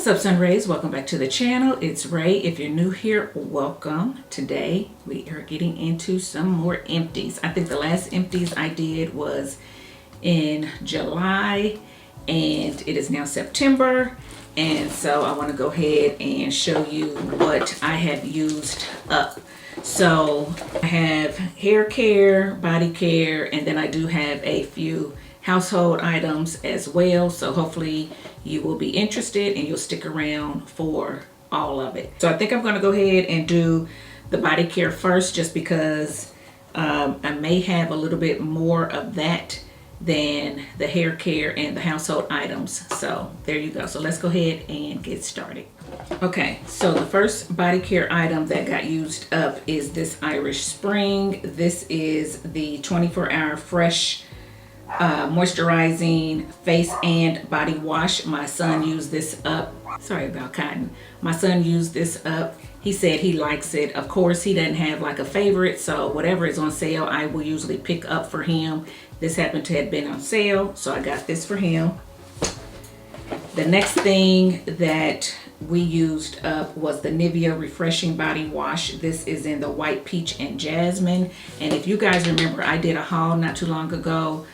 What's up, Sun Rays? Welcome back to the channel. It's Ray. If you're new here, welcome. Today we are getting into some more empties. I think the last empties I did was in July and it is now September, and so I want to go ahead and show you what I have used up. So I have hair care, body care, and then I do have a few household items as well. So hopefully you will be interested and you'll stick around for all of it. So I think I'm going to go ahead and do the body care first, just because I may have a little bit more of that than the hair care and the household items. So there you go. So let's go ahead and get started. Okay, so the first body care item that got used up is this Irish Spring. This is the 24-hour fresh moisturizing face and body wash. My son used this up. Sorry about cotton. My son used this up. He said he likes it. Of course, he doesn't have like a favorite, so whatever is on sale I will usually pick up for him. This happened to have been on sale, so I got this for him. The next thing that we used up was the Nivea Refreshing Body Wash. This is in the White Peach and Jasmine. And if you guys remember, I did a haul not too long ago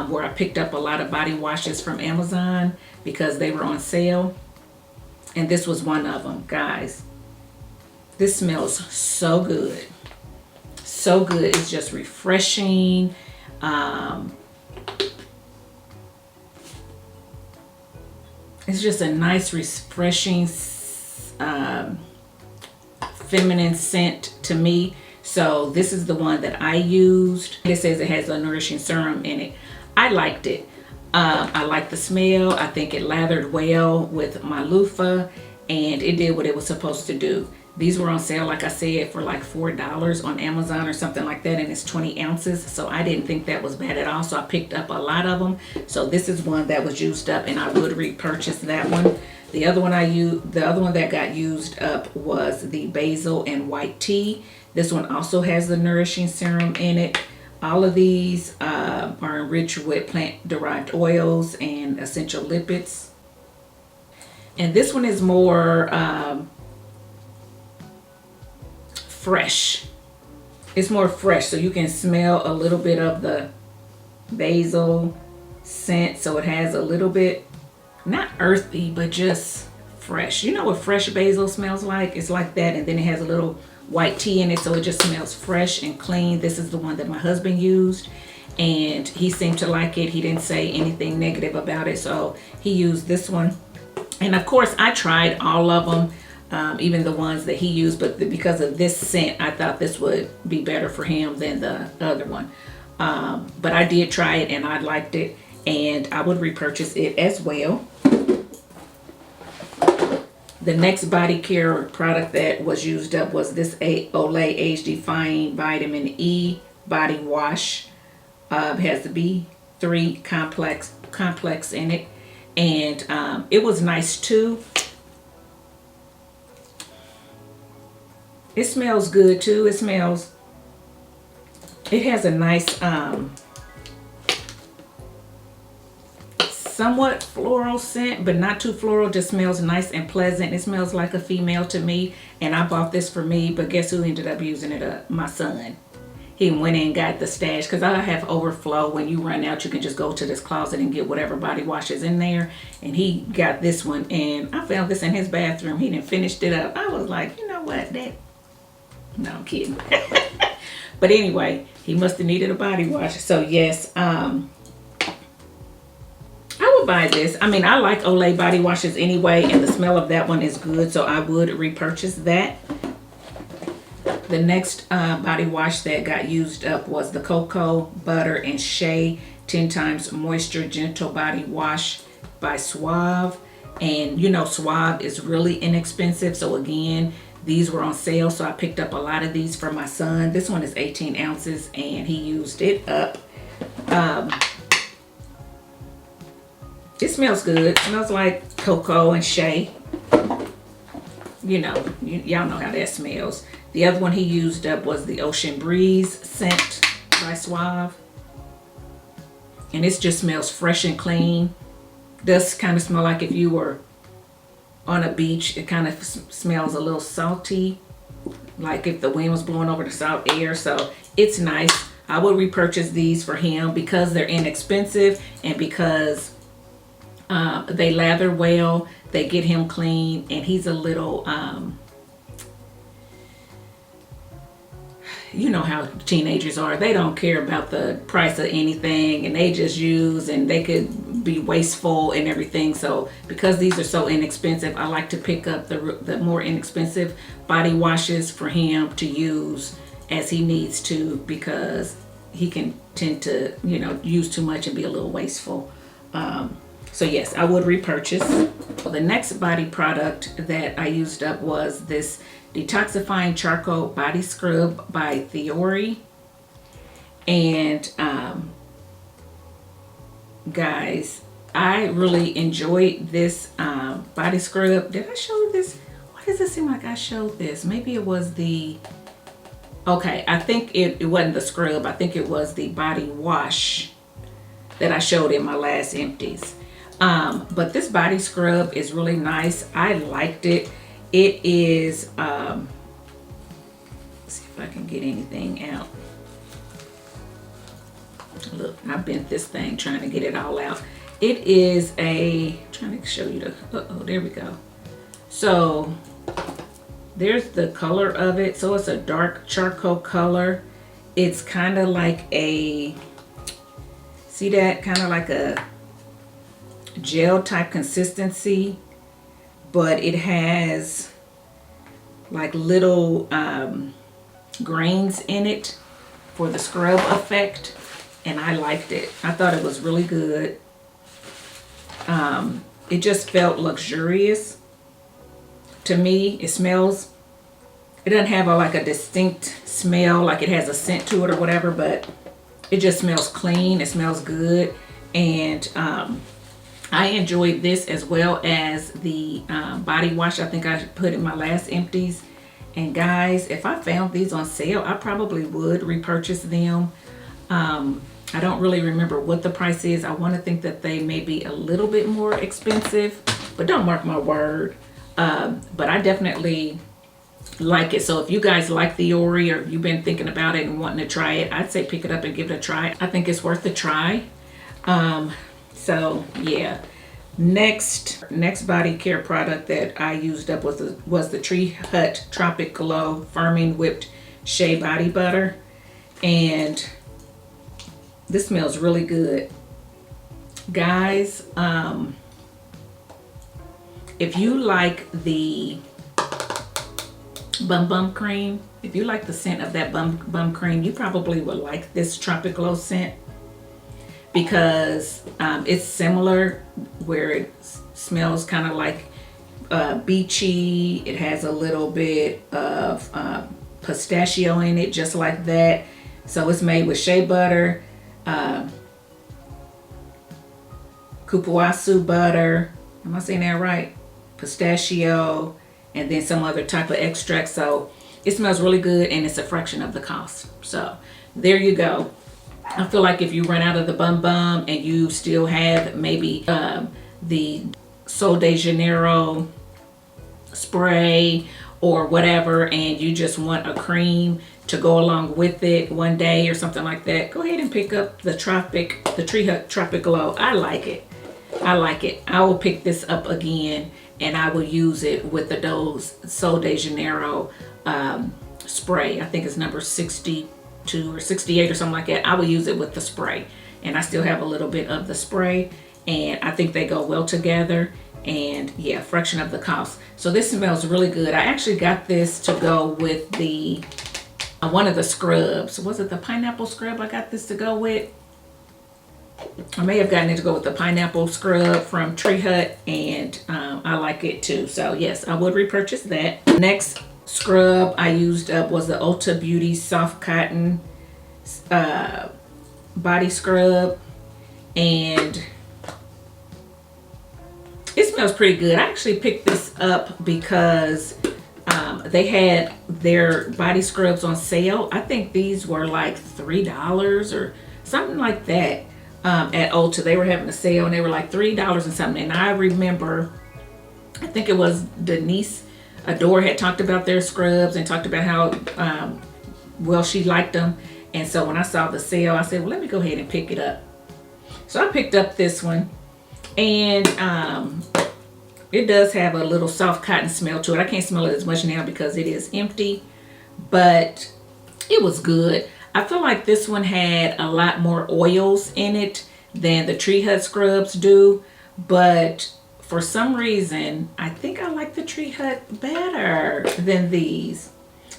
where I picked up a lot of body washes from Amazon because they were on sale. And this was one of them, guys. This smells so good. So good. It's just refreshing. It's just a nice, refreshing, feminine scent to me. So this is the one that I used. It says it has a nourishing serum in it. I liked it. I like the smell. I think it lathered well with my loofah, and it did what it was supposed to do. These were on sale, like I said, for like $4 on Amazon or something like that, and it's 20 ounces. So I didn't think that was bad at all. So I picked up a lot of them. So this is one that was used up, and I would repurchase that one. The other one that got used up was the basil and white tea. This one also has the nourishing serum in it. All of these are enriched with plant-derived oils and essential lipids. And this one is more fresh. It's more fresh, so you can smell a little bit of the basil scent. So it has a little bit, not earthy, but just fresh. You know what fresh basil smells like? It's like that, and then it has a little white tea in it, so it just smells fresh and clean. This is the one that my husband used, and he seemed to like it. He didn't say anything negative about it, so he used this one. And of course, I tried all of them, even the ones that he used, but because of this scent, I thought this would be better for him than the other one. But I did try it, and I liked it, and I would repurchase it as well. The next body care product that was used up was this Olay Age Defying Vitamin E Body Wash. It has the B3 complex in it, and it was nice too. It smells good too. It has a nice somewhat floral scent, but not too floral. Just smells nice and pleasant. It smells like a female to me, and I bought this for me, but guess who ended up using it? My son. He went in and got the stash, because I have overflow. When you run out, you can just go to this closet and get whatever body wash is in there, and he got this one, and I found this in his bathroom. He didn't finished it up. I was like, you know what, no, I'm kidding. But anyway, he must have needed a body wash. So yes, I would buy this. I mean, I like Olay body washes anyway, and the smell of that one is good, so I would repurchase that. The next body wash that got used up was the Cocoa Butter and Shea 10 Times Moisture Gentle Body Wash by Suave. And you know, Suave is really inexpensive, so again, these were on sale, so I picked up a lot of these for my son. This one is 18 ounces, and he used it up. It smells good. It smells like cocoa and shea. You know, y'all know how that smells. The other one he used up was the Ocean Breeze scent by Suave. And it just smells fresh and clean. Does kind of smell like if you were on a beach. It kind of smells a little salty, like if the wind was blowing over the salt air. So it's nice. I would repurchase these for him because they're inexpensive and because they lather well. They get him clean, and he's a little, you know how teenagers are. They don't care about the price of anything, and they just use, and they could be wasteful and everything. So because these are so inexpensive, I like to pick up the more inexpensive body washes for him to use as he needs to, because he can tend to, you know, use too much and be a little wasteful. So yes, I would repurchase. Well, the next body product that I used up was this Detoxifying Charcoal Body Scrub by Theory. And guys, I really enjoyed this body scrub. Did I show this? Why does it seem like I showed this? Maybe it was the, okay, I think it wasn't the scrub. I think it was the body wash that I showed in my last empties. But this body scrub is really nice. I liked it. It is, let's see if I can get anything out. Look, I bent this thing trying to get it all out. It is a, I'm trying to show you the, uh-oh, there we go. So there's the color of it. So it's a dark charcoal color. It's kind of like a, see that? Kind of like a gel type consistency, but it has like little grains in it for the scrub effect, and I liked it. I thought it was really good. It just felt luxurious to me. It smells, it doesn't have like a distinct smell, like it has a scent to it or whatever, but it just smells clean. It smells good. And I enjoyed this as well as the body wash I think I put in my last empties. And guys, if I found these on sale, I probably would repurchase them. I don't really remember what the price is. I want to think that they may be a little bit more expensive, but don't mark my word. But I definitely like it. So if you guys like Theory, or you've been thinking about it and wanting to try it, I'd say pick it up and give it a try. I think it's worth a try. So yeah, next body care product that I used up was the Tree Hut Tropic Glow Firming Whipped Shea Body Butter, and this smells really good, guys. If you like the bum cream, if you like the scent of that bum cream, you probably would like this Tropic Glow scent, because it's similar, where it smells kind of like beachy. It has a little bit of pistachio in it, just like that. So it's made with shea butter, kupuasu butter, am I saying that right? Pistachio, and then some other type of extract. So it smells really good, and it's a fraction of the cost. So there you go. I feel like if you run out of the bum and you still have maybe the Sol de Janeiro spray or whatever, and you just want a cream to go along with it one day or something like that, go ahead and pick up the Tree Hut Tropic Glow. I like it. I like it. I will pick this up again, and I will use it with the Doe's Sol de Janeiro spray. I think it's number 62 or 68 or something like that. I will use it with the spray, and I still have a little bit of the spray, and I think they go well together. And yeah, fraction of the cost. So this smells really good. I actually got this to go with the one of the scrubs. Was it the pineapple scrub I got this to go with? I may have gotten it to go with the pineapple scrub from Tree Hut, and I like it too. So yes, I would repurchase that. Next scrub I used up was the Ulta Beauty Soft Cotton body scrub, and it smells pretty good. I actually picked this up because they had their body scrubs on sale. I think these were like $3 or something like that at Ulta. They were having a sale, and they were like $3 and something. And I remember I think it was Denise Adore had talked about their scrubs and talked about how well she liked them. And so when I saw the sale, I said, well, let me go ahead and pick it up. So I picked up this one, and it does have a little soft cotton smell to it. I can't smell it as much now because it is empty, but it was good. I feel like this one had a lot more oils in it than the Tree Hut scrubs do, but for some reason, I think I like the Tree Hut better than these.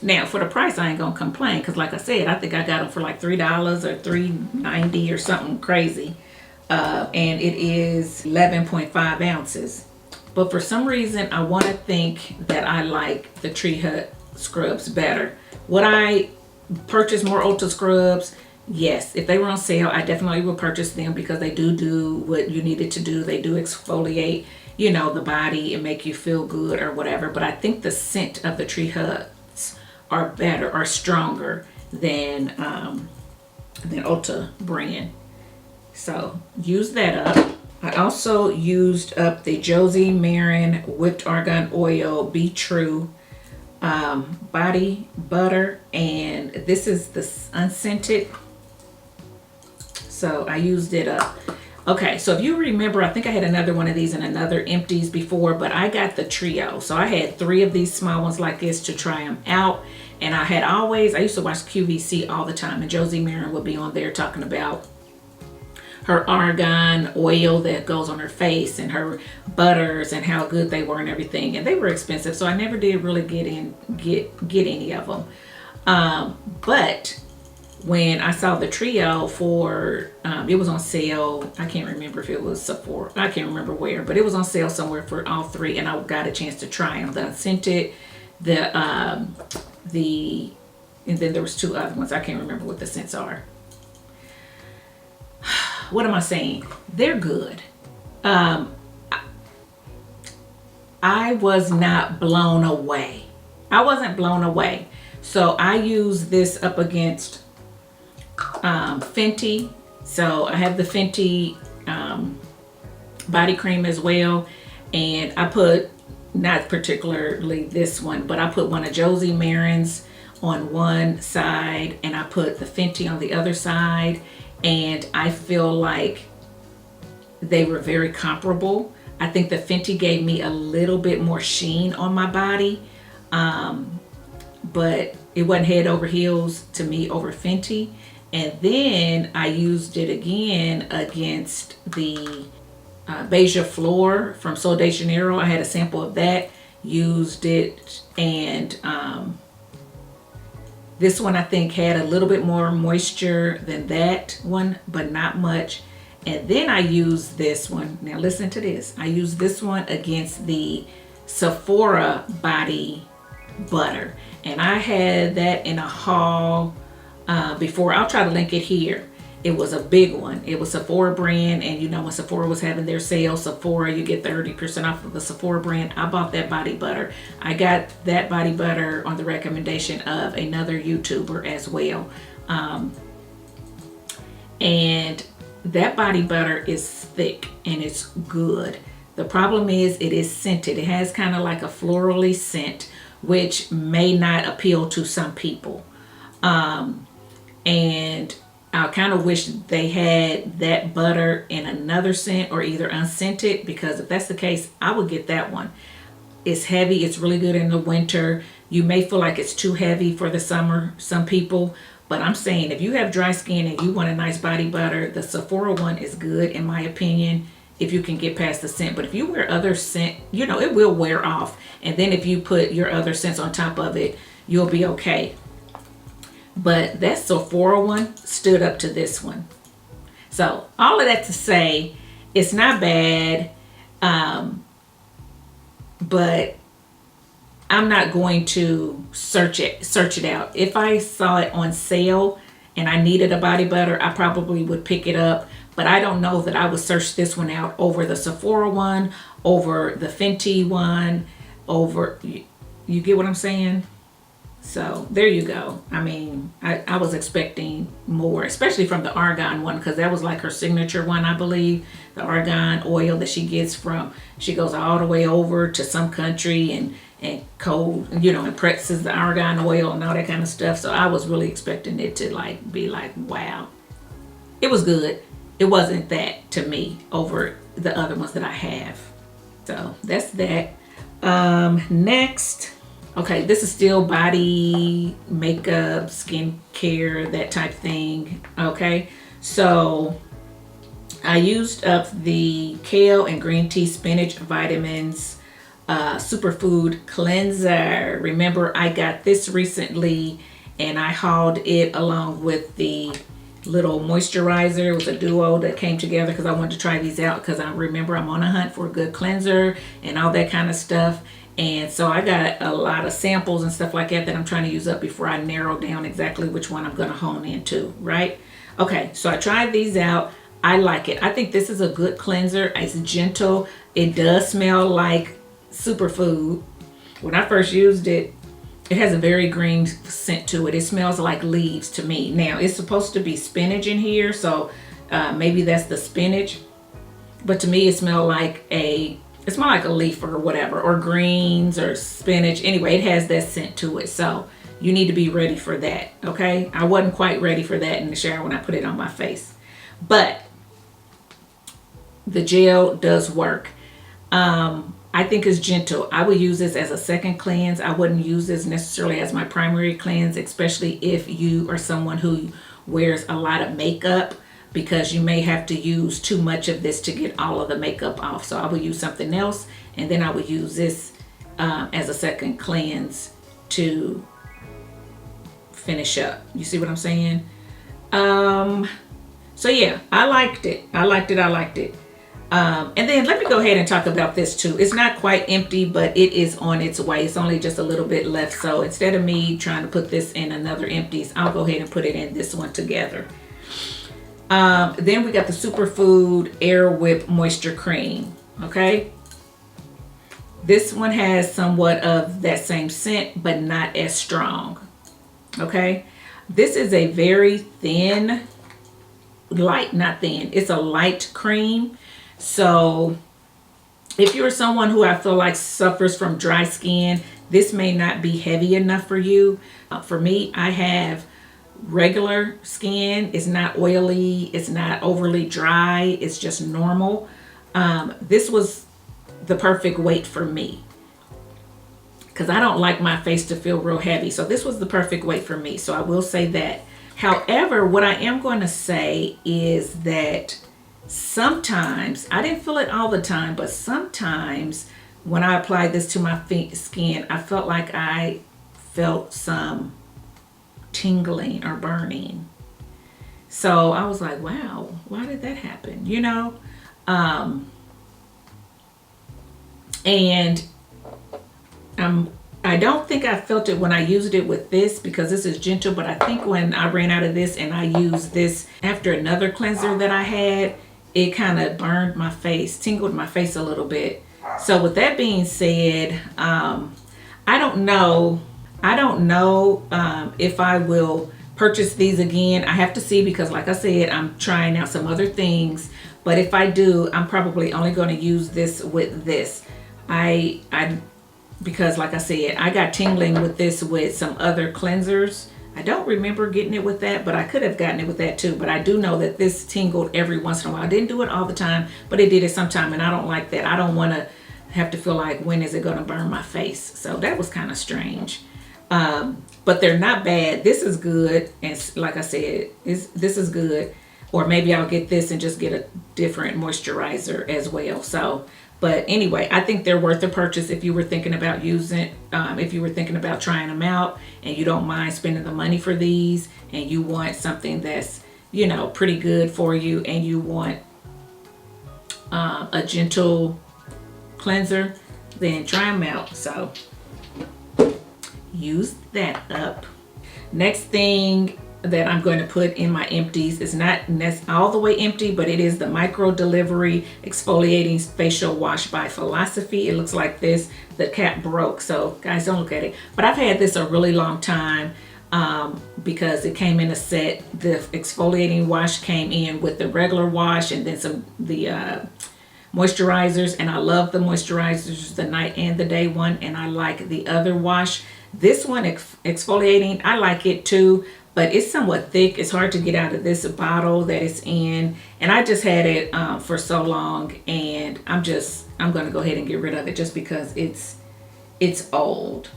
Now, for the price, I ain't gonna complain, because like I said, I think I got them for like $3 or $3.90 or something crazy. And it is 11.5 ounces. But for some reason, I want to think that I like the Tree Hut scrubs better. Would I purchase more Ulta scrubs? Yes. If they were on sale, I definitely will purchase them, because they do what you need it to do. They do exfoliate, you know, the body and make you feel good or whatever. But I think the scent of the Tree Huts are better or stronger than Ulta brand. So use that up. I also used up the Josie Marin Whipped Argan Oil Be True body butter, and this is the unscented. So I used it up. Okay, so if you remember, I think I had another one of these in another Empties before, but I got the trio. So I had 3 of these small ones like this to try them out. And I used to watch QVC all the time, and Josie Marin would be on there talking about her argan oil that goes on her face and her butters and how good they were and everything. And they were expensive, so I never did really get any of them. But when I saw the trio for, it was on sale. I can't remember if it was Sephora. I can't remember where, but it was on sale somewhere for all 3, and I got a chance to try them. The unscented, and then there was 2 other ones. I can't remember what the scents are. What am I saying? They're good. I was not blown away. I wasn't blown away. So I use this up against Fenty. So I have the Fenty body cream as well. And I put, not particularly this one, but I put one of Josie Marin's on one side, and I put the Fenty on the other side. And I feel like they were very comparable. I think the Fenty gave me a little bit more sheen on my body, but it wasn't head over heels to me over Fenty. And then I used it again against the Beija Flor from Sol de Janeiro. I had a sample of that, used it, and this one I think had a little bit more moisture than that one, but not much. And then I used this one. Now listen to this. I used this one against the Sephora body butter. And I had that in a haul before. I'll try to link it here. It was a big one. It was Sephora brand, and you know when Sephora was having their sale, Sephora, you get 30% off of the Sephora brand. I bought that body butter. I got that body butter on the recommendation of another YouTuber as well. And that body butter is thick and it's good. The problem is it is scented. It has kind of like a florally scent, which may not appeal to some people. And I kind of wish they had that butter in another scent or either unscented, because if that's the case, I would get that one. It's heavy. It's really good in the winter. You may feel like it's too heavy for the summer, some people, but I'm saying if you have dry skin and you want a nice body butter, the Sephora one is good in my opinion, if you can get past the scent. But if you wear other scent, you know, it will wear off. And then if you put your other scents on top of it, you'll be okay. But that Sephora one stood up to this one. So all of that to say, it's not bad, but I'm not going to search it out. If I saw it on sale and I needed a body butter, I probably would pick it up. But I don't know that I would search this one out over the Sephora one, over the Fenty one, over, you get what I'm saying? So there you go. I mean, I was expecting more, especially from the argan one, because that was like her signature one, I believe. The argan oil that she gets from, she goes all the way over to some country and cold, you know, and presses the argan oil and all that kind of stuff. So I was really expecting it to like be like, wow. It was good. It wasn't that to me over the other ones that I have. So that's that. Next. Okay, this is still body, makeup, skincare, that type thing. Okay, so I used up the kale and green tea spinach vitamins superfood cleanser. Remember, I got this recently and I hauled it along with the little moisturizer. It was a duo that came together because I wanted to try these out because I remember I'm on a hunt for a good cleanser and all that kind of stuff. And so I got a lot of samples and stuff like that I'm trying to use up before I narrow down exactly which one I'm going to hone into, right? Okay, so I tried these out. I like it. I think this is a good cleanser. It's gentle. It does smell like superfood. When I first used it, it has a very green scent to it. It smells like leaves to me. Now, it's supposed to be spinach in here, so maybe that's the spinach. But to me, it smelled like a leaf or whatever, or greens or spinach. Anyway, it has that scent to it. So you need to be ready for that, okay? I wasn't quite ready for that in the shower when I put it on my face. But the gel does work. I think it's gentle. I would use this as a second cleanse. I wouldn't use this necessarily as my primary cleanse, especially if you are someone who wears a lot of makeup, because you may have to use too much of this to get all of the makeup off. So I would use something else, and then I would use this as a second cleanse to finish up. You see what I'm saying? So yeah, I liked it. I liked it. And then let me go ahead and talk about this too. It's not quite empty, but it is on its way. It's only just a little bit left. So instead of me trying to put this in another Empties, I'll go ahead and put it in this one together. Then we got the Superfood Air Whip Moisture Cream. Okay. This one has somewhat of that same scent, but not as strong. Okay. This is a very thin, light, not thin. It's a light cream. So if you're someone who I feel like suffers from dry skin, this may not be heavy enough for you. For me, I have regular skin. It's not oily. It's not overly dry. It's just normal. This was the perfect weight for me because I don't like my face to feel real heavy. So this was the perfect weight for me. So I will say that. However, what I am going to say is that sometimes, I didn't feel it all the time, but sometimes when I applied this to my skin, I felt like I felt some tingling or burning. So I was like, wow, why did that happen? You know? And I don't think I felt it when I used it with this because this is gentle, but I think when I ran out of this and I used this after another cleanser that I had, it kind of burned my face, tingled my face a little bit. So with that being said, I don't know if I will purchase these again. I have to see because like I said, I'm trying out some other things. But if I do, I'm probably only going to use this with this. Because like I said, I got tingling with this with some other cleansers. I don't remember getting it with that, but I could have gotten it with that too. But I do know that this tingled every once in a while. I didn't do it all the time, but it did it sometime, and I don't like that. I don't want to have to feel like, when is it going to burn my face? So that was kind of strange. But they're not bad. This is good. And like I said, this is good. Or maybe I'll get this and just get a different moisturizer as well. So, but anyway, I think they're worth the purchase if you were thinking about using, if you were thinking about trying them out and you don't mind spending the money for these and you want something that's, you know, pretty good for you and you want a gentle cleanser, then try them out. So use that up. Next thing that I'm going to put in my empties. It's not all the way empty, but it is the Micro Delivery Exfoliating Facial Wash by Philosophy. It looks like this. The cap broke, so guys, don't look at it. But I've had this a really long time because it came in a set. The exfoliating wash came in with the regular wash and then the moisturizers, and I love the moisturizers, the night and the day one, and I like the other wash. This one, exfoliating, I like it too, but it's somewhat thick. It's hard to get out of this bottle that it's in, and I just had it for so long, and I'm going to go ahead and get rid of it just because it's old.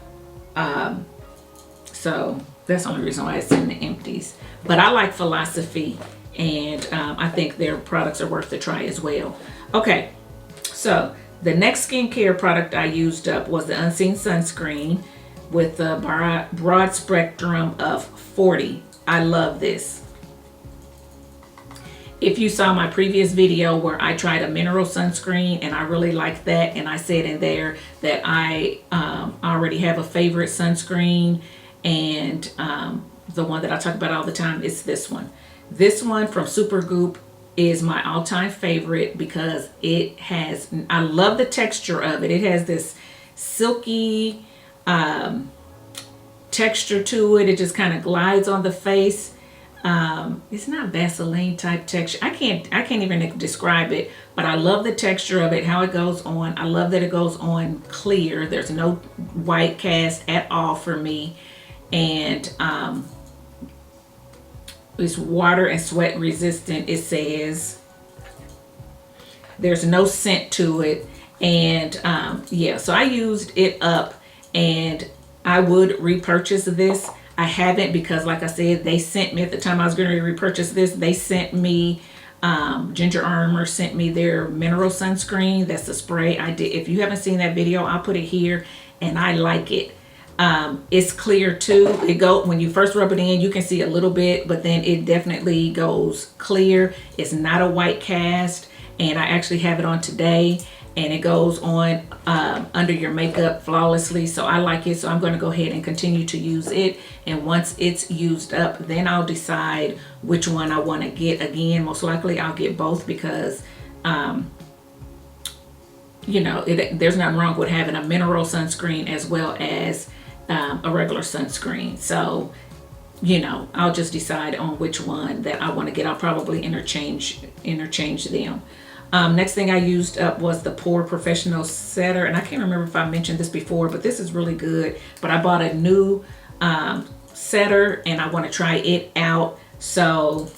So that's the only reason why it's in the empties. But I like Philosophy, and I think their products are worth a try as well. Okay, so the next skincare product I used up was the Unseen Sunscreen with the broad spectrum of 40. I love this. If you saw my previous video where I tried a mineral sunscreen and I really liked that, and I said in there that I already have a favorite sunscreen, and the one that I talk about all the time is this one. This one from Supergoop is my all-time favorite because I love the texture of it. It has this silky texture to it. It just kind of glides on the face. It's not Vaseline type texture. I can't even describe it, but I love the texture of it, how it goes on. I love that it goes on clear. There's no white cast at all for me. And it's water and sweat resistant, it says. There's no scent to it. And yeah, so I used it up, and I would repurchase this. I haven't because, like I said, they sent me, at the time I was going to repurchase this, they sent me, Ginger Armor sent me their mineral sunscreen. That's the spray I did. If you haven't seen that video, I'll put it here, and I like it. It's clear too. When you first rub it in, you can see a little bit, but then it definitely goes clear. It's not a white cast, and I actually have it on today, and it goes on under your makeup flawlessly. So I like it. So I'm going to go ahead and continue to use it. And once it's used up, then I'll decide which one I want to get. Again, most likely I'll get both because you know, there's nothing wrong with having a mineral sunscreen as well as a regular sunscreen. So, you know, I'll just decide on which one that I want to get. I'll probably interchange them. Next thing I used up was the Pore Professional Setter, and I can't remember if I mentioned this before, but this is really good. But I bought a new setter, and I want to try it out. So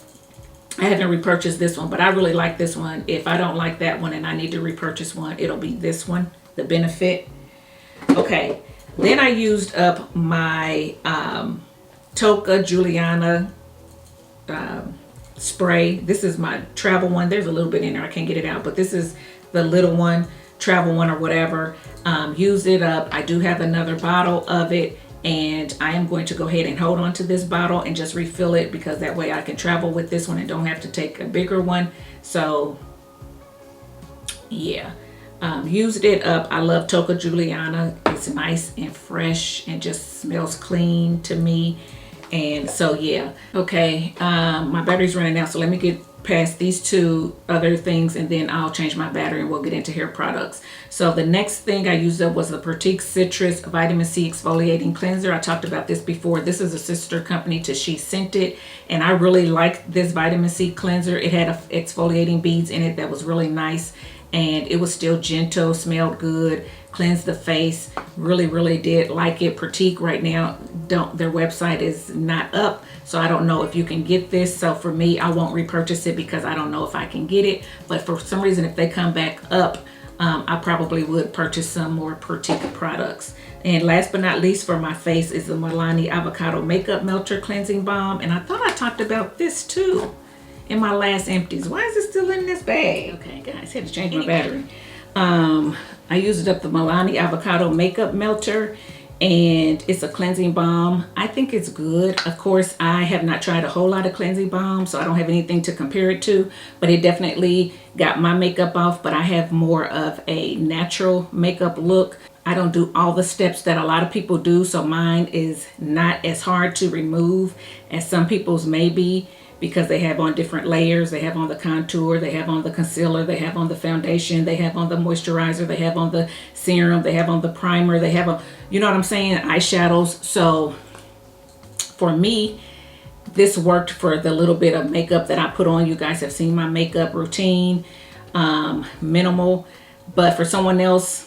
I haven't repurchased this one, but I really like this one. If I don't like that one and I need to repurchase one, it'll be this one, the Benefit. Okay, then I used up my Tocca Juliana spray. This is my travel one. There's a little bit in there. I can't get it out, but this is the little one, travel one or whatever. Use it up. I do have another bottle of it, and I am going to go ahead and hold on to this bottle and just refill it because that way I can travel with this one and don't have to take a bigger one. So yeah, used it up. I love Tocca Juliana. It's nice and fresh and just smells clean to me. And so yeah, okay, my battery's running out, so let me get past these two other things and then I'll change my battery and we'll get into hair products. So the next thing I used up was the Pratique Citrus Vitamin C Exfoliating Cleanser. I talked about this before. This is a sister company to She Scented, and I really liked this vitamin C cleanser. It had exfoliating beads in it that was really nice, and it was still gentle, smelled good, cleansed the face. Really did like it. Pratique right now, their website is not up, so I don't know if you can get this. So for me, I won't repurchase it because I don't know if I can get it. But for some reason, if they come back up, I probably would purchase some more Pratique products. And last but not least for my face is the Milani Avocado Makeup Melter Cleansing Balm. And I thought I talked about this too in my last empties. Why is it still in this bag? Okay, guys, I had to change my battery. I used up the Milani Avocado Makeup Melter, and it's a cleansing balm. I think it's good. Of course, I have not tried a whole lot of cleansing balms, so I don't have anything to compare it to, but it definitely got my makeup off. But I have more of a natural makeup look. I don't do all the steps that a lot of people do, so mine is not as hard to remove as some people's may be, because they have on different layers. They have on the contour, they have on the concealer, they have on the foundation, they have on the moisturizer, they have on the serum, they have on the primer, they have on, you know what I'm saying, eyeshadows. So for me, this worked for the little bit of makeup that I put on. You guys have seen my makeup routine, minimal, but for someone else,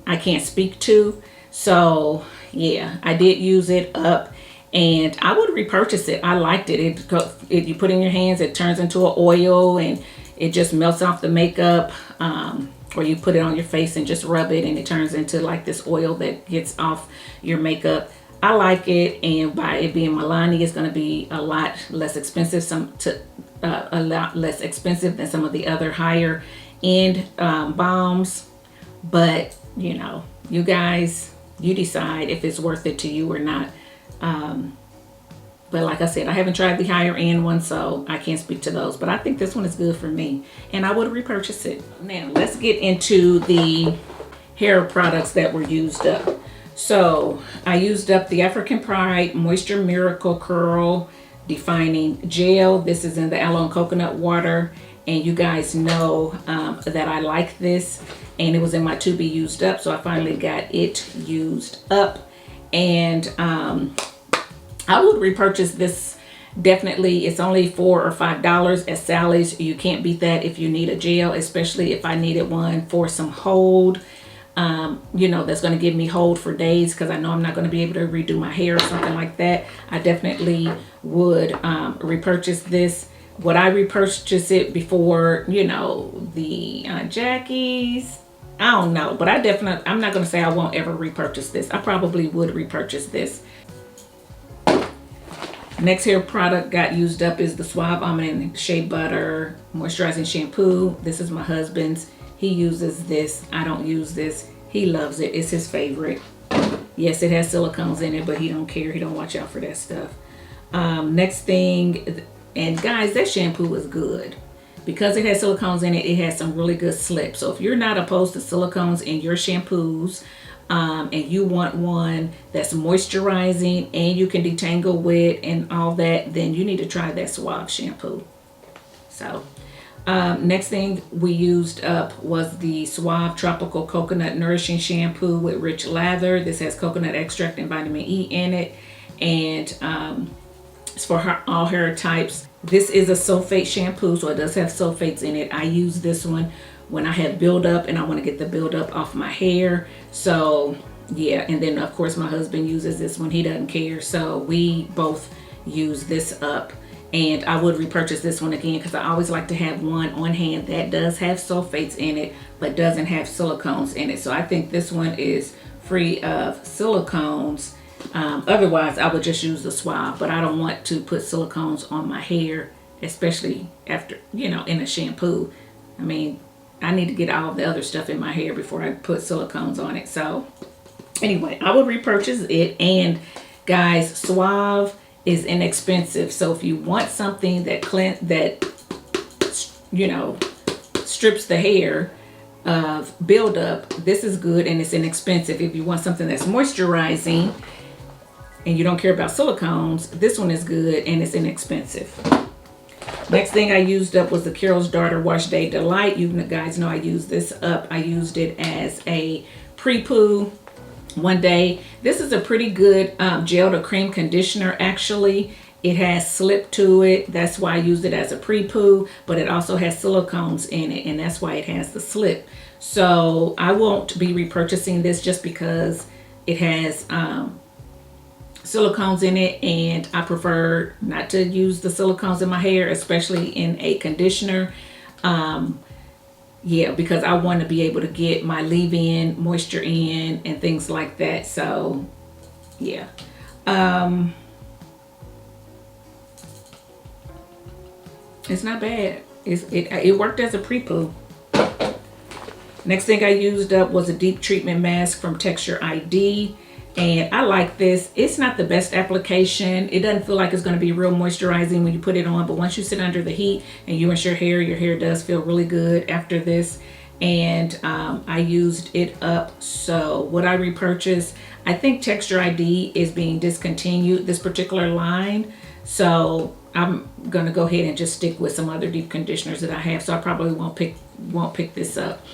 I can't speak to. So yeah, I did use it up, and I would repurchase it. I liked it. It you put in your hands, it turns into an oil, and it just melts off the makeup. Or you put it on your face and just rub it, and it turns into like this oil that gets off your makeup. I like it, and by it being Milani, it's going to be a lot less expensive. A lot less expensive than some of the other higher end balms. But you know, you guys, you decide if it's worth it to you or not. But like I said, I haven't tried the higher end one, so I can't speak to those. But I think this one is good for me, and I would repurchase it. Now let's get into the hair products that were used up. So I used up the African Pride Moisture Miracle Curl Defining Gel. This is in the aloe and coconut water, and you guys know that I like this, and it was in my to be used up, so I finally got it used up. And I would repurchase this definitely. It's only $4 or $5 at Sally's. You can't beat that if you need a gel, especially if I needed one for some hold. You know, that's going to give me hold for days, because I know I'm not going to be able to redo my hair or something like that. I definitely would repurchase this. Would I repurchase it before, you know, the Jackie's? I don't know, but I'm not going to say I won't ever repurchase this. I probably would repurchase this. Next hair product got used up is the Suave Almond Shea Butter Moisturizing Shampoo. This is my husband's. He uses this. I don't use this. He loves it. It's his favorite. Yes, it has silicones in it, but he don't care. He don't watch out for that stuff. Next thing, and guys, that shampoo is good. Because it has silicones in it, it has some really good slip. So if you're not opposed to silicones in your shampoos, and you want one that's moisturizing and you can detangle with and all that, then you need to try that Suave shampoo. So next thing we used up was the Suave Tropical Coconut Nourishing Shampoo with Rich Lather. This has coconut extract and vitamin E in it, and it's for all hair types. This is a sulfate shampoo, so it does have sulfates in it. I use this one when I have buildup and I want to get the buildup off my hair. So yeah, and then of course my husband uses this one. He doesn't care, so we both use this up. And I would repurchase this one again, because I always like to have one on hand that does have sulfates in it but doesn't have silicones in it. So I think this one is free of silicones. Otherwise I would just use the Suave, but I don't want to put silicones on my hair, especially after, you know, in a shampoo. I mean, I need to get all the other stuff in my hair before I put silicones on it. So anyway, I would repurchase it. And guys, Suave is inexpensive. So if you want something that you know, strips the hair of buildup, this is good and it's inexpensive. If you want something that's moisturizing and you don't care about silicones, this one is good and it's inexpensive. Next thing I used up was the Carol's Daughter Wash Day Delight. You guys know I used this up. I used it as a pre-poo one day. This is a pretty good gel to cream conditioner. Actually, it has slip to it. That's why I used it as a pre-poo, but it also has silicones in it, and that's why it has the slip. So I won't be repurchasing this just because it has silicones in it, and I prefer not to use the silicones in my hair, especially in a conditioner. Yeah, because I want to be able to get my leave-in moisture in and things like that. So yeah, it's not bad. It worked as a pre-poo. Next thing I used up was a deep treatment mask from Texture ID. And I like this. It's not the best application. It doesn't feel like it's going to be real moisturizing when you put it on, but once you sit under the heat and you wash your hair does feel really good after this. and I used it up. So what I repurchased, I think Texture ID is being discontinued, this particular line. So I'm gonna go ahead and just stick with some other deep conditioners that I have. So I probably won't pick this up.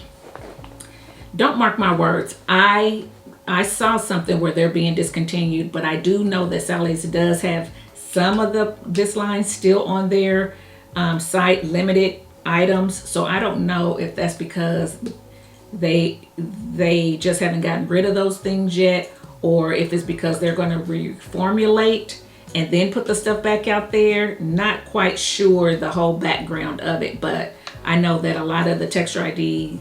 Don't mark my words. I saw something where they're being discontinued, but I do know that Sally's does have some of this line still on their site, limited items. So I don't know if that's because they just haven't gotten rid of those things yet, or if it's because they're going to reformulate and then put the stuff back out there. Not quite sure the whole background of it, but I know that a lot of the Texture ID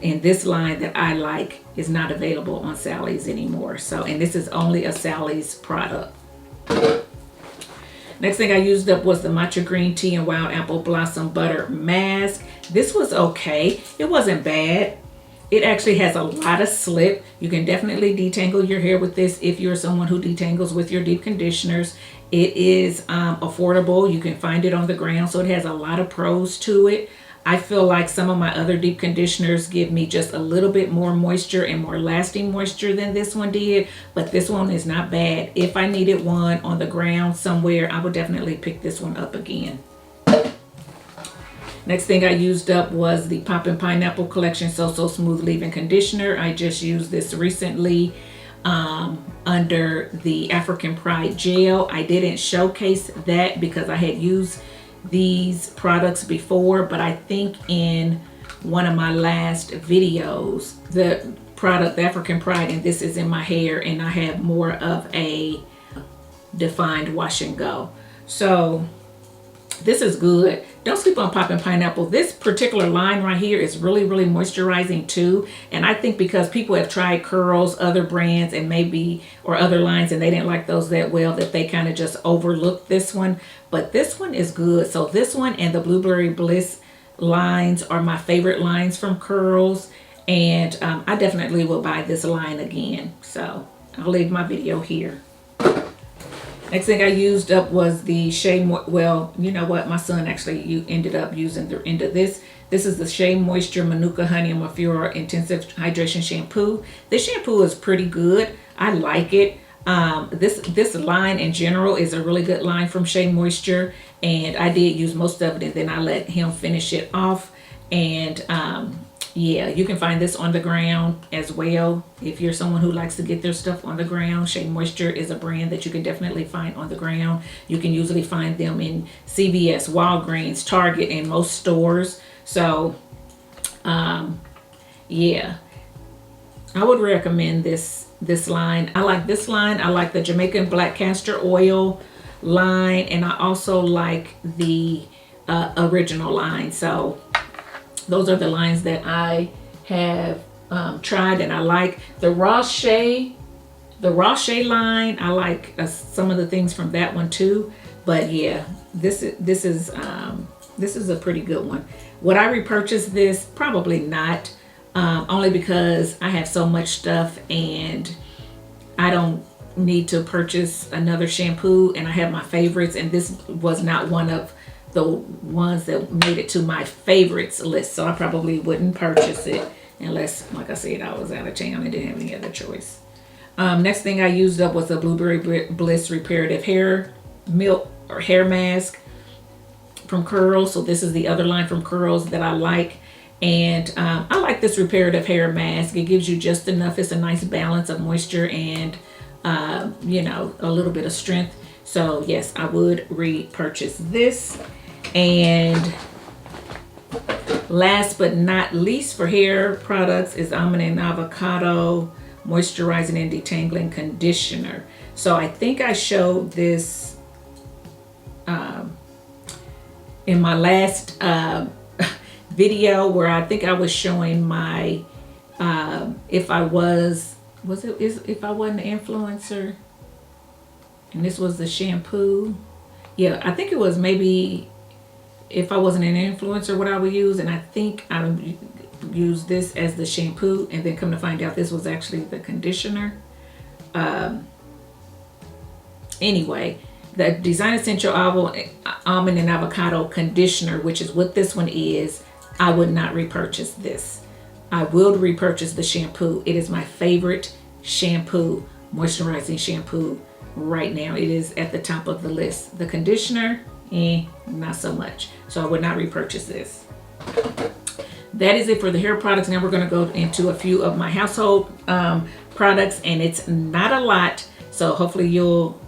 in this line that I like is not available on Sally's anymore. So, and this is only a Sally's product. Next thing I used up was the Matcha Green Tea and Wild Apple Blossom Butter Mask. This was okay. It wasn't bad. It actually has a lot of slip. You can definitely detangle your hair with this if you're someone who detangles with your deep conditioners. It is affordable. You can find it on the ground, so it has a lot of pros to it. I feel like some of my other deep conditioners give me just a little bit more moisture and more lasting moisture than this one did, but this one is not bad. If I needed one on the ground somewhere, I would definitely pick this one up again. Next thing I used up was the Poppin' Pineapple Collection So Smooth Leave-In Conditioner. I just used this recently under the African Pride Gel. I didn't showcase that because I had used these products before, but I think in one of my last videos, the product, the African Pride, and this is in my hair, and I have more of a defined wash and go. So this is good. Don't sleep on Poppin' Pineapple. This particular line right here is really, really moisturizing too. And I think because people have tried curls, other brands, and maybe, or other lines, and they didn't like those that well, that they kind of just overlooked this one. But this one is good. So this one and the Blueberry Bliss lines are my favorite lines from curls. And I definitely will buy this line again. So I'll leave my video here. Next thing I used up was the Shea well, you know what? My son actually ended up using the end of this. This is the Shea Moisture Manuka Honey and Mafura Intensive Hydration Shampoo. This shampoo is pretty good. I like it. This line in general is a really good line from Shea Moisture, and I did use most of it, and then I let him finish it off. And yeah, you can find this on the ground as well. If you're someone who likes to get their stuff on the ground, Shea Moisture is a brand that you can definitely find on the ground. You can usually find them in CVS, Walgreens, Target, and most stores. So yeah, I would recommend this line. I like this line. I like the Jamaican Black Castor Oil line, and I also like the original line. So those are the lines that I have tried and I like. The Raw Shea line, I like some of the things from that one too. But yeah, this is a pretty good one. Would I repurchase this? Probably not. Only because I have so much stuff and I don't need to purchase another shampoo, and I have my favorites, and this was not one of the ones that made it to my favorites list, so I probably wouldn't purchase it unless, like I said, I was out of town and didn't have any other choice. Next thing I used up was the Blueberry Bliss Reparative Hair Milk or Hair Mask from Curls. So this is the other line from Curls that I like. And I like this reparative hair mask. It gives you just enough. It's a nice balance of moisture and you know, a little bit of strength. So yes, I would repurchase this. And last but not least for hair products is Almond and Avocado Moisturizing and Detangling Conditioner. So I think I showed this in my last video where I think I was showing my if I wasn't an influencer, and this was the shampoo. Yeah, I think it was maybe if I wasn't an influencer what I would use, and I think I would use this as the shampoo, and then come to find out this was actually the conditioner. Anyway, the Design Essential Almond and Avocado Conditioner, which is what this one is, I would not repurchase this. I will repurchase the shampoo. It is my favorite shampoo, moisturizing shampoo right now. It is at the top of the list. The conditioner, not so much. So I would not repurchase this. That is it for the hair products. Now we're going to go into a few of my household products, and it's not a lot. So hopefully you'll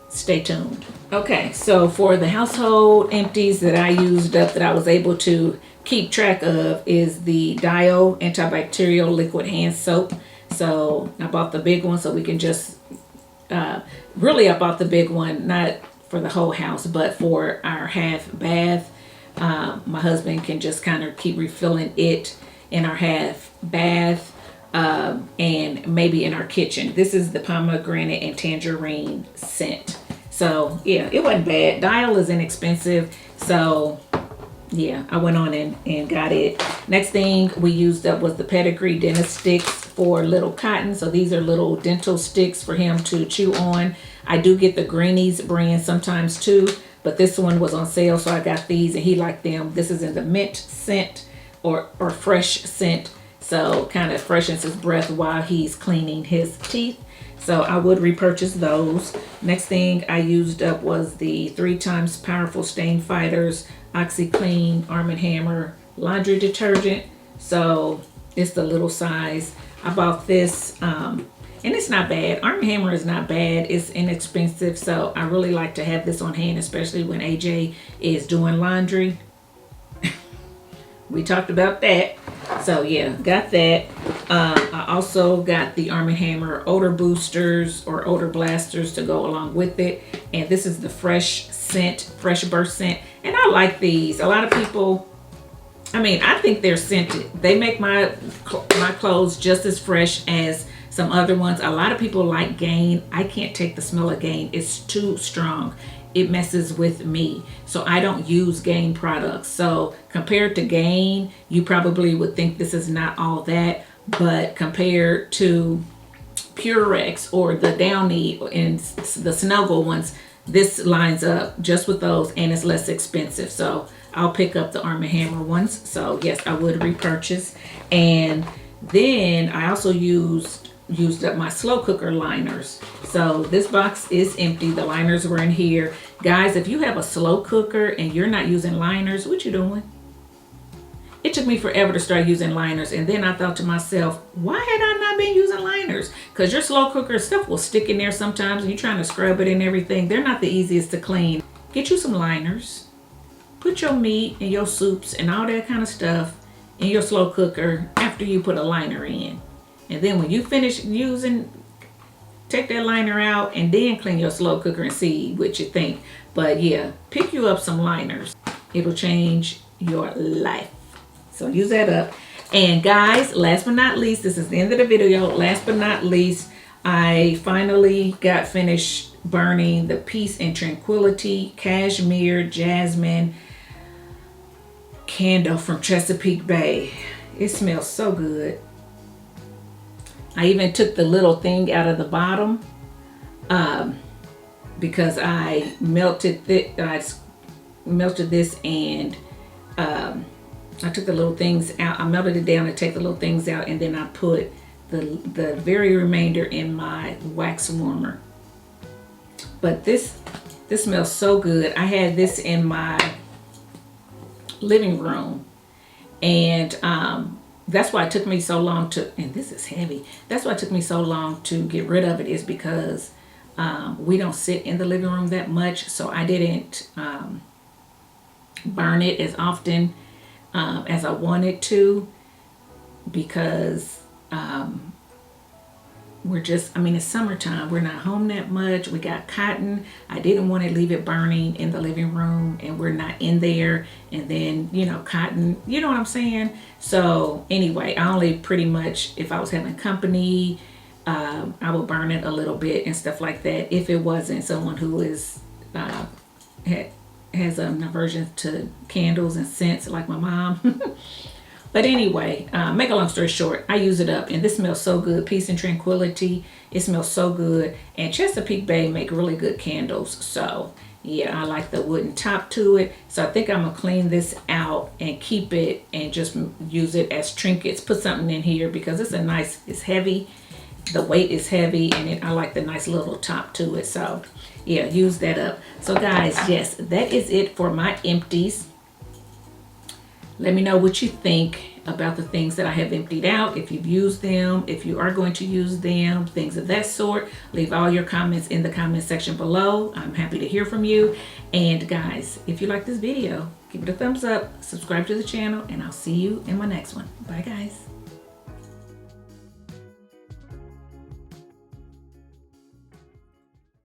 stay tuned. Okay, so for the household empties that I used up that I was able to keep track of is the Dio antibacterial liquid hand soap. So I bought the big one so we can just, really I bought the big one, not for the whole house, but for our half bath. My husband can just kind of keep refilling it in our half bath and maybe in our kitchen. This is the pomegranate and tangerine scent. So yeah, it wasn't bad. Dial is inexpensive. So yeah, I went on and got it. Next thing we used up was the Pedigree dentist sticks for little Cotton. So these are little dental sticks for him to chew on. I do get the Greenies brand sometimes too, but this one was on sale, so I got these and he liked them. This is in the mint scent or fresh scent. So kind of freshens his breath while he's cleaning his teeth. So I would repurchase those. Next thing I used up was the 3 times powerful stain fighters OxyClean Arm & Hammer laundry detergent. So it's the little size. I bought this and it's not bad. Arm & Hammer is not bad. It's inexpensive. So I really like to have this on hand, especially when AJ is doing laundry. We talked about that. So yeah, got that. I also got the Arm & Hammer odor boosters or odor blasters to go along with it. And this is the fresh scent, fresh burst scent. And I like these. A lot of people, I mean, I think they're scented. They make my clothes just as fresh as some other ones. A lot of people like Gain. I can't take the smell of Gain. It's too strong. It messes with me. So I don't use Gain products. So compared to Gain, you probably would think this is not all that. But compared to Purex or the Downy and the Snuggle ones, this lines up just with those and it's less expensive. So I'll pick up the Arm & Hammer ones. So yes, I would repurchase. And then I also used up my slow cooker liners. So this box is empty. The liners were in here. Guys, if you have a slow cooker and you're not using liners, what you doing? It took me forever to start using liners, and then I thought to myself, why had I not been using liners? Because your slow cooker stuff will stick in there sometimes and you're trying to scrub it and everything. They're not the easiest to clean. Get you some liners. Put your meat and your soups and all that kind of stuff in your slow cooker after you put a liner in. And then when you finish using, take that liner out and then clean your slow cooker and see what you think. But yeah, pick you up some liners. It'll change your life. So use that up. And guys, last but not least, this is the end of the video. Last but not least, I finally got finished burning the Peace and Tranquility Cashmere Jasmine candle from Chesapeake Bay. It smells so good. I even took the little thing out of the bottom because I melted this and I took the little things out. I melted it down to take the little things out, and then I put the very remainder in my wax warmer. But this smells so good. I had this in my living room, and that's why it took me so long to, and this is heavy. That's why it took me so long to get rid of it, is because we don't sit in the living room that much, so I didn't burn it as often as I wanted to, because we're just, I mean, it's summertime. We're not home that much. We got cotton. I didn't want to leave it burning in the living room, and we're not in there. And then, you know, cotton, you know what I'm saying? So anyway, I only pretty much, if I was having company, I would burn it a little bit and stuff like that. If it wasn't someone who is, has an aversion to candles and scents like my mom. But anyway, make a long story short, I use it up, and this smells so good. Peace and Tranquility, it smells so good. And Chesapeake Bay make really good candles. So Yeah, I like the wooden top to it. So I think I'm gonna clean this out and keep it and just use it as trinkets. Put something in here because it's a nice, it's heavy. The weight is heavy and I like the nice little top to it. So yeah, use that up. So guys, yes, that is it for my empties. Let me know what you think about the things that I have emptied out, if you've used them, if you are going to use them, things of that sort. Leave all your comments in the comment section below. I'm happy to hear from you. And guys, if you like this video, give it a thumbs up, subscribe to the channel, and I'll see you in my next one. Bye guys.